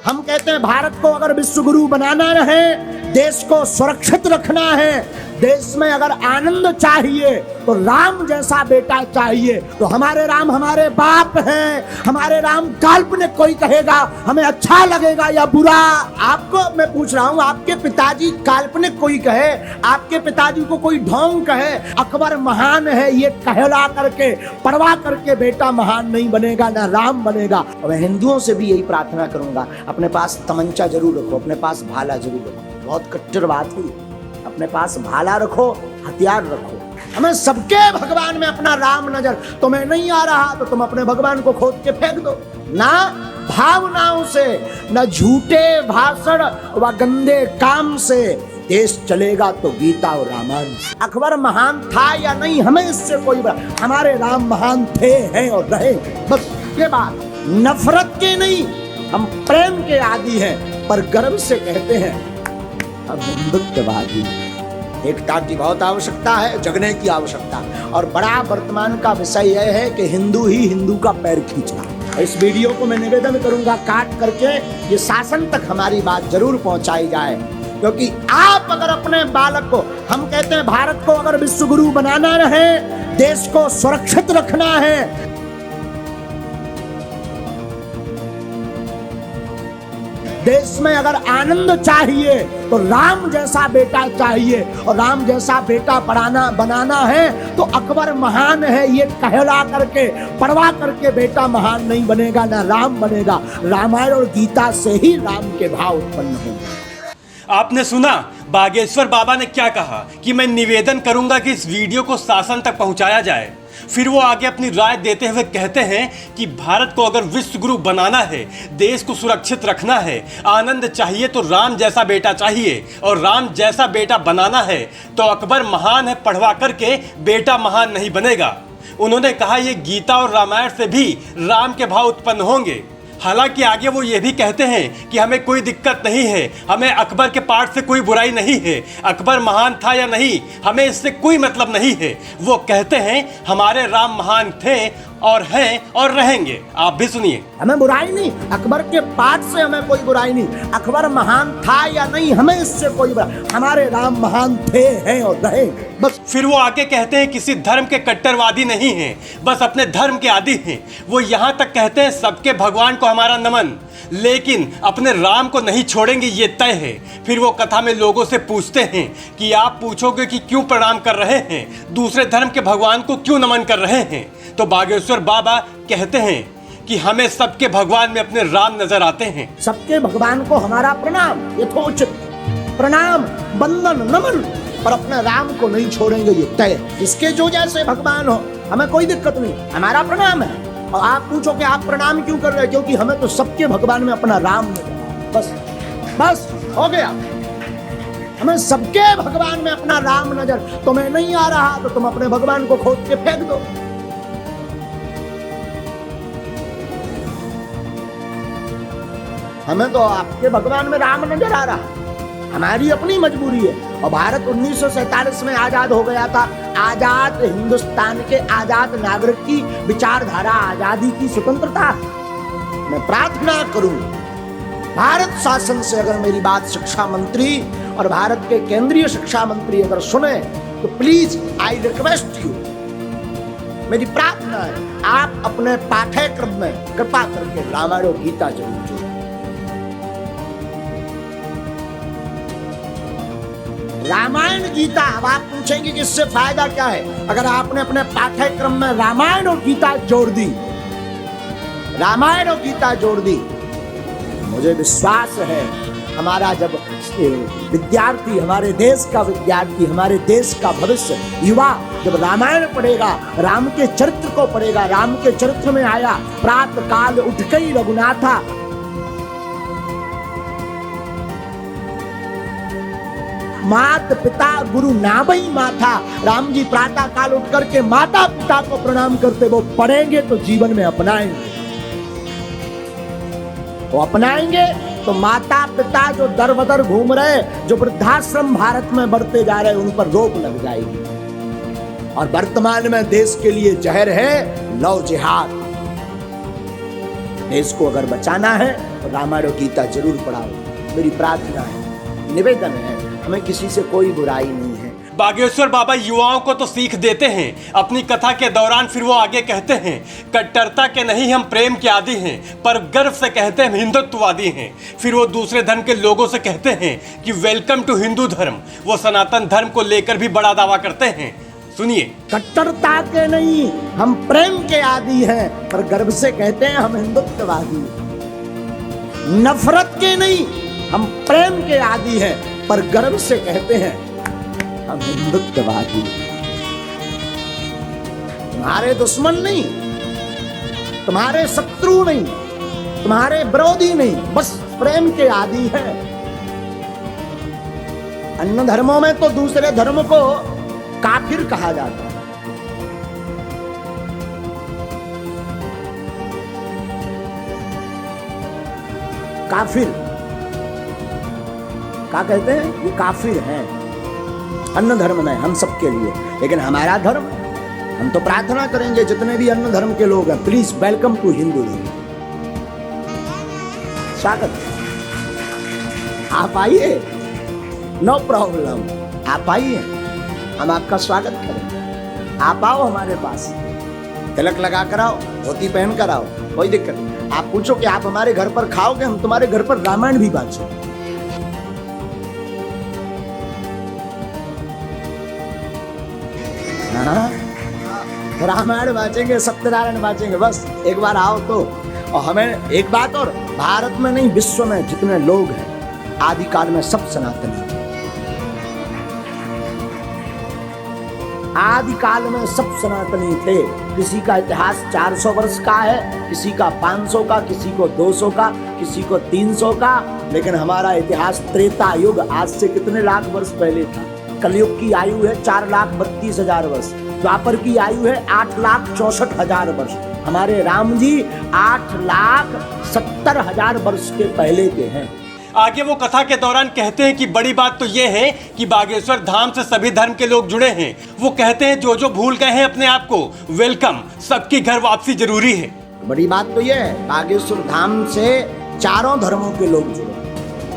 हम कहते हैं भारत को अगर विश्व गुरु बनाना है, देश को सुरक्षित रखना है, देश में अगर आनंद चाहिए तो राम जैसा बेटा चाहिए। तो हमारे राम हमारे बाप हैं, हमारे राम काल्पनिक कोई कहेगा हमें अच्छा लगेगा या बुरा। आपको मैं पूछ रहा हूं, आपके पिताजी काल्पनिक कोई कहे, आपके पिताजी को कोई ढोंग कहे अकबर महान है ये कहला करके परवाह करके बेटा महान नहीं बनेगा, ना राम बनेगा। और मैं हिंदुओं से भी यही प्रार्थना करूंगा, अपने पास तमंचा जरूर रखो, अपने पास भाला जरूर रखो। बहुत कट्टर बात हुई, अपने पास भाला रखो, हथियार रखो। हमें सबके भगवान में अपना राम नजर। तुम्हें नहीं आ रहा तो तुम अपने भगवान को खोद के फेंक दो। ना भावनाओं से, न झूठे भाषण व गंदे काम से देश चलेगा तो गीता और रामायण। अकबर महान था या नहीं हमें इससे कोई बड़ा, हमारे राम महान थे, हैं और रहे। बस ये बात, नफरत के नहीं, हम प्रेम के आदी हैं, पर गर्व से कहते हैं हम हिंदुत्ववादी। एकता की बहुत आवश्यकता है, जगने की आवश्यकता। और बड़ा वर्तमान का विषय यह है कि हिंदू ही हिंदू का पैर खींचना। इस वीडियो को मैं निवेदन करूंगा काट करके ये शासन तक हमारी बात जरूर पहुंचाई जाए, क्योंकि आप अगर अपने बालक को, हम कहते हैं भारत को अगर विश्व गुरु बनाना है, देश को सुरक्षित रखना है, देश में अगर आनंद चाहिए तो राम जैसा बेटा चाहिए। और राम जैसा बेटा बनाना है तो अकबर महान है ये कहला करके परवाह करके बेटा महान नहीं बनेगा, ना राम बनेगा। रामायण और गीता से ही राम के भाव उत्पन्न होंगे। आपने सुना बागेश्वर बाबा ने क्या कहा कि मैं निवेदन करूंगा कि इस वीडियो को शासन तक पहुंचाया जाए। फिर वो आगे अपनी राय देते हुए कहते हैं कि भारत को अगर विश्व गुरु बनाना है, देश को सुरक्षित रखना है, आनंद चाहिए तो राम जैसा बेटा चाहिए, और राम जैसा बेटा बनाना है तो अकबर महान है पढ़वा करके बेटा महान नहीं बनेगा। उन्होंने कहा ये गीता और रामायण से भी राम के भाव उत्पन्न होंगे। हालांकि आगे वो ये भी कहते हैं कि हमें कोई दिक्कत नहीं है, हमें अकबर के पाठ से कोई बुराई नहीं है, अकबर महान था या नहीं हमें इससे कोई मतलब नहीं है। वो कहते हैं हमारे राम महान थे और हैं और रहेंगे। आप भी सुनिए। हमें बुराई नहीं, अकबर के पाठ से हमें कोई बुराई नहीं, अकबर महान था या नहीं हमें इससे कोई बुराई, हमारे राम महान थे, हैं और रहेंगे। बस। फिर वो आगे कहते हैं किसी धर्म के कट्टरवादी नहीं हैं, बस अपने धर्म के आदी हैं। वो यहाँ तक कहते हैं सबके भगवान को हमारा नमन, लेकिन अपने राम को नहीं छोड़ेंगे ये तय है। फिर वो कथा में लोगों से पूछते हैं कि आप पूछोगे कि क्यों प्रणाम कर रहे हैं, दूसरे धर्म के भगवान को क्यों नमन कर रहे हैं। तो बागेश्वर बाबा कहते हैं कि हमें सबके भगवान में अपने राम नजर आते हैं। सबके भगवान को हमारा प्रणाम, यथोचित प्रणाम, वंदन, नमन, पर अपने राम को नहीं छोड़ेंगे ये तय। इसके जो जैसे भगवान हो हमें कोई दिक्कत नहीं, हमारा प्रणाम है। और आप पूछो कि आप प्रणाम क्यों कर रहे हैं, क्योंकि हमें तो सबके भगवान में अपना राम नजर। बस बस हो गया, हमें सबके भगवान में अपना राम नजर। तुम्हें नहीं आ रहा तो तुम अपने भगवान को खोद के फेंक दो। हमें तो आपके भगवान में राम नजर आ रहा, हमारी अपनी मजबूरी है। और भारत 1947 में आजाद हो गया था। आजाद हिंदुस्तान के आजाद नागरिक की विचारधारा, आजादी की स्वतंत्रता। मैं प्रार्थना करूं भारत शासन से, अगर मेरी बात शिक्षा मंत्री और भारत के केंद्रीय शिक्षा मंत्री अगर सुने तो प्लीज आई रिक्वेस्ट यू, मेरी प्रार्थना है आप अपने पाठ्यक्रम में कृपा करके रामायण और गीता जरूर जोड़ें। रामायण गीता, अब आप पूछेंगे कि इससे फायदा क्या है। अगर आपने अपने पाठ्यक्रम में रामायण और गीता जोड़ दी, रामायण और गीता जोड़ दी, मुझे विश्वास है हमारा जब विद्यार्थी, हमारे देश का विद्यार्थी, हमारे देश का भविष्य युवा जब रामायण पढ़ेगा, राम के चरित्र को पढ़ेगा, राम के चरित्र में आया प्रातः काल उठ गई रघुनाथा, मात पिता गुरु नाभई माथा। राम जी प्रातः काल उठ करके माता पिता को प्रणाम करते, वो पढ़ेंगे तो जीवन में अपनाएंगे। वो अपनाएंगे तो माता पिता जो दर बदर घूम रहे, जो वृद्धाश्रम भारत में बढ़ते जा रहे, उन पर रोक लग जाएगी। और वर्तमान में देश के लिए जहर है लव जिहाद। देश को अगर बचाना है तो रामायण और गीता जरूर पढ़ाओ। मेरी प्रार्थना है, निवेदन है, हमें किसी से कोई बुराई नहीं है। बागेश्वर बाबा युवाओं को तो सीख देते हैं। अपनी कथा के दौरान फिर वो आगे कहते हैं, कट्टरता के नहीं हम प्रेम के आदी हैं, पर गर्व से कहते हैं हम हिंदुत्ववादी हैं। फिर वो दूसरे धर्म के लोगों से कहते हैं कि वेलकम टू हिंदू धर्म। वो सनातन धर्म को लेकर भी बड़ा दावा करते हैं। सुनिए, कट्टरता के नहीं हम प्रेम के आदी हैं, पर गर्व से कहते हैं हम हिंदुत्ववादी। नफरत के नहीं हम प्रेम के आदी हैं, पर गर्व से कहते हैं हम हिंदुत्ववादी। तुम्हारे दुश्मन नहीं, तुम्हारे शत्रु नहीं, तुम्हारे विरोधी नहीं, बस प्रेम के आदी है। अन्य धर्मों में तो दूसरे धर्म को काफिर कहा जाता है। काफिर क्या कहते हैं? ये काफिर हैं अन्य धर्म में हम सबके लिए। लेकिन हमारा धर्म, हम तो प्रार्थना करेंगे जितने भी अन्य धर्म के लोग हैं, प्लीज वेलकम टू हिंदू धर्म, स्वागत। आप आइए, नो प्रॉब्लम, आप आइए, हम आपका स्वागत करेंगे। आप आओ हमारे पास, तिलक लगा कर आओ, धोती पहन कर आओ, कोई दिक्कत नहीं। आप पूछो कि आप हमारे घर पर खाओगे, हम तुम्हारे घर पर रामायण भी बांचो। हाँ, रामायण बांचेंगे, सत्यनारायण बांचेंगे, बस एक बार आओ तो। और हमें एक बात और, भारत में नहीं विश्व में जितने लोग हैं आदिकाल में सब सनातनी हैं। आदिकाल में सब सनातनी थे। किसी का इतिहास 400 वर्ष का है, किसी का 500 का, किसी को 200 का, किसी को 300 का, लेकिन हमारा इतिहास त्रेता युग, आज से कितने लाख वर्ष पहले था। कलयुग की आयु है 4,32,000 वर्ष, द्वापर की आयु है 8,64,000 वर्ष। हमारे राम जी 8,70,000 वर्ष के पहले के हैं। आगे वो कथा के दौरान कहते हैं कि बड़ी बात तो ये है कि बागेश्वर धाम से सभी धर्म के लोग जुड़े हैं। वो कहते हैं जो जो भूल गए हैं अपने आप को, वेलकम, सबकी घर वापसी जरूरी है। बड़ी बात तो ये है, बागेश्वर धाम से चारों धर्मों के लोग जुड़े,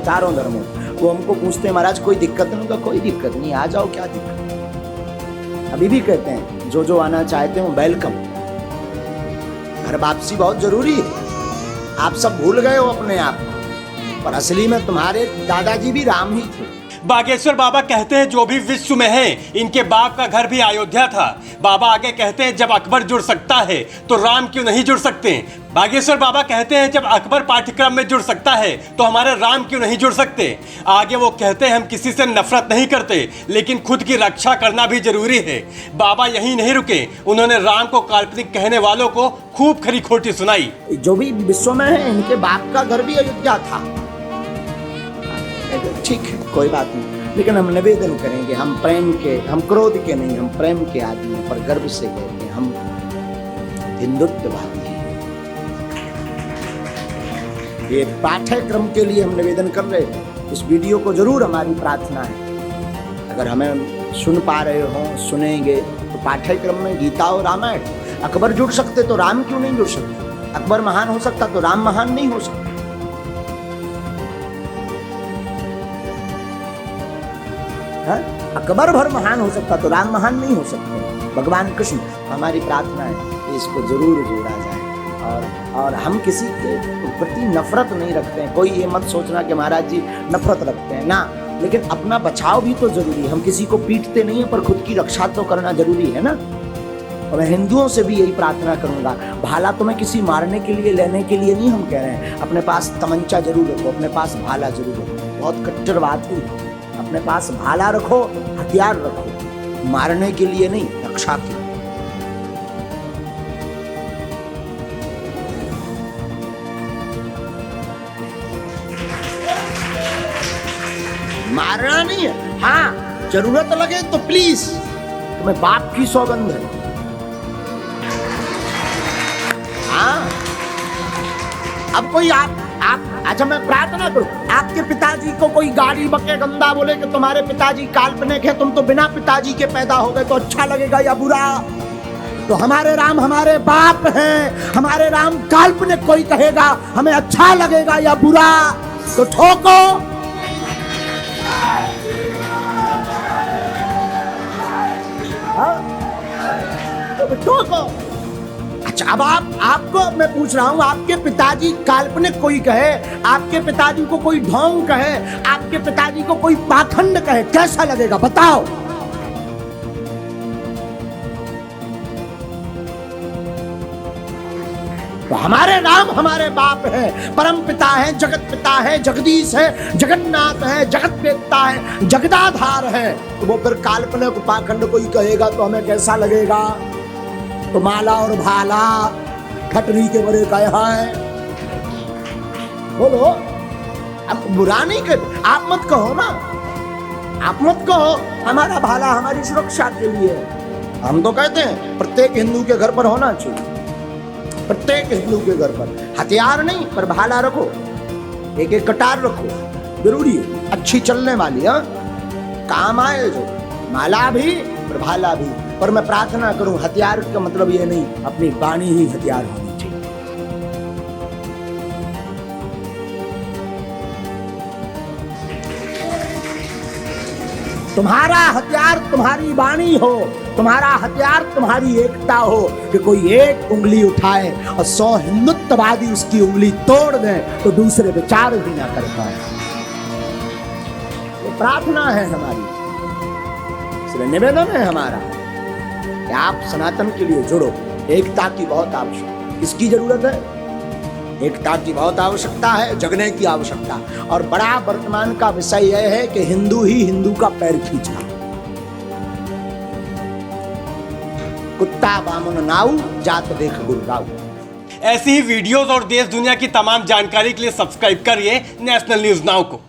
चारों धर्मों। वो हमको पूछते हैं महाराज कोई दिक्कत नहीं? का कोई दिक्कत नहीं, आ जाओ, क्या दिक्कत। अभी भी कहते हैं जो जो आना चाहते हो वेलकम। घर वापसी बहुत जरूरी है। आप सब भूल गए हो अपने आप को, पर असली में तुम्हारे दादाजी भी राम ही थे। बागेश्वर बाबा कहते हैं जो भी विश्व में है, इनके बाप का घर भी अयोध्या था। बाबा आगे कहते हैं जब अकबर जुड़ सकता है तो राम क्यों नहीं जुड़ सकते। बागेश्वर बाबा कहते हैं जब अकबर पाठ्यक्रम में जुड़ सकता है तो हमारे राम क्यों नहीं जुड़ सकते। आगे वो कहते हैं हम किसी से नफरत नहीं करते, लेकिन खुद की रक्षा करना भी जरूरी है। बाबा यहीं नहीं रुके, उन्होंने राम को काल्पनिक कहने वालों को खूब खरी खोटी सुनाई। जो भी विश्व में है, इनके बाप का घर भी अयोध्या था। ठीक है, कोई बात नहीं, लेकिन हम निवेदन करेंगे, हम प्रेम के, हम क्रोध के नहीं, हम प्रेम के आदमी हैं, पर गर्व से कहते हैं हम हिंदुत्ववादी हैं। ये पाठ्यक्रम के लिए हम निवेदन कर रहे हैं। इस वीडियो को जरूर, हमारी प्रार्थना है, अगर हमें सुन पा रहे हो, सुनेंगे तो पाठ्यक्रम में गीता और रामायण। अकबर जुड़ सकते तो राम क्यों नहीं जुड़ सकते? अकबर महान हो सकता तो राम महान नहीं हो सकता? है? अकबर भर महान हो सकता तो राम महान नहीं हो सकते। भगवान कृष्ण, हमारी प्रार्थना है कि इसको जरूर जोड़ा जाए। और हम किसी के प्रति नफरत नहीं रखते हैं। कोई ये मत सोचना कि महाराज जी नफरत रखते हैं ना, लेकिन अपना बचाव भी तो जरूरी है। हम किसी को पीटते नहीं है, पर खुद की रक्षा तो करना जरूरी है ना। और मैं हिंदुओं से भी यही प्रार्थना करूंगा, भाला तुम्हें किसी मारने के लिए, लेने के लिए नहीं हम कह रहे हैं। अपने पास तमंचा जरूर रखो, अपने पास भाला जरूर रखो। बहुत कट्टरवादी, अपने पास भाला रखो, हथियार रखो, मारने के लिए नहीं, रक्षा के लिए। मारना नहीं है, हाँ जरूरत लगे तो प्लीज, तुम्हें बाप की सौगंध है। हाँ, अब कोई आप अच्छा मैं प्रार्थना करूं, आपके पिताजी को कोई गाली बके, गंदा बोले कि तुम्हारे पिताजी काल्पनिक है, तुम तो बिना पिताजी के पैदा हो गए, तो अच्छा लगेगा या बुरा? तो हमारे राम हमारे बाप हैं। हमारे राम काल्पनिक कोई कहेगा हमें अच्छा लगेगा या बुरा, तो ठोको। तो ठोको। अच्छा, अब आपको मैं पूछ रहा हूं, आपके पिताजी काल्पनिक कोई कहे, आपके पिताजी को कोई ढोंग कहे, आपके पिताजी को कोई पाखंड कहे, कैसा लगेगा बताओ? तो हमारे राम हमारे बाप है, परम पिता है, जगत पिता है, जगदीश है, जगन्नाथ है, जगत वेत्ता है, जगदाधार है। तो वो फिर काल्पनिक पाखंड कोई कहेगा तो हमें कैसा लगेगा? तो माला और भाला खटरी के बड़े कहा है, बोलो। अब बुरा नहीं कर, आप मत कहो ना, आप मत कहो हमारा भाला हमारी सुरक्षा के लिए। हम तो कहते हैं प्रत्येक हिंदू के घर पर होना चाहिए, प्रत्येक हिंदू के घर पर हथियार नहीं पर भाला रखो, एक एक कटार रखो, जरूरी है, अच्छी चलने वाली, हाँ काम आए जो, माला भी और भाला भी। पर मैं प्रार्थना करूं, हथियार का मतलब ये नहीं, अपनी वाणी ही हथियार होनी चाहिए। तुम्हारा हथियार तुम्हारी वाणी हो, तुम्हारा हथियार तुम्हारी एकता हो, कि कोई एक उंगली उठाए और 100 हिंदुत्ववादी उसकी उंगली तोड़ दें तो दूसरे विचार भी ना कर पाए। ये प्रार्थना है हमारी, इसलिए निवेदन है हमारा कि आप सनातन के लिए जुड़ो। एकता की बहुत आवश्यकता, किसकी जरूरत है? एकता की बहुत आवश्यकता है, जगने की आवश्यकता। और बड़ा वर्तमान का विषय यह है कि हिंदू ही हिंदू का पैर खींच रहा, कुत्ता बामुन नाऊ, जात देख गुर्राऊ। ऐसी ही वीडियोस और देश दुनिया की तमाम जानकारी के लिए सब्सक्राइब करिए नेशनल न्यूज नाउ को।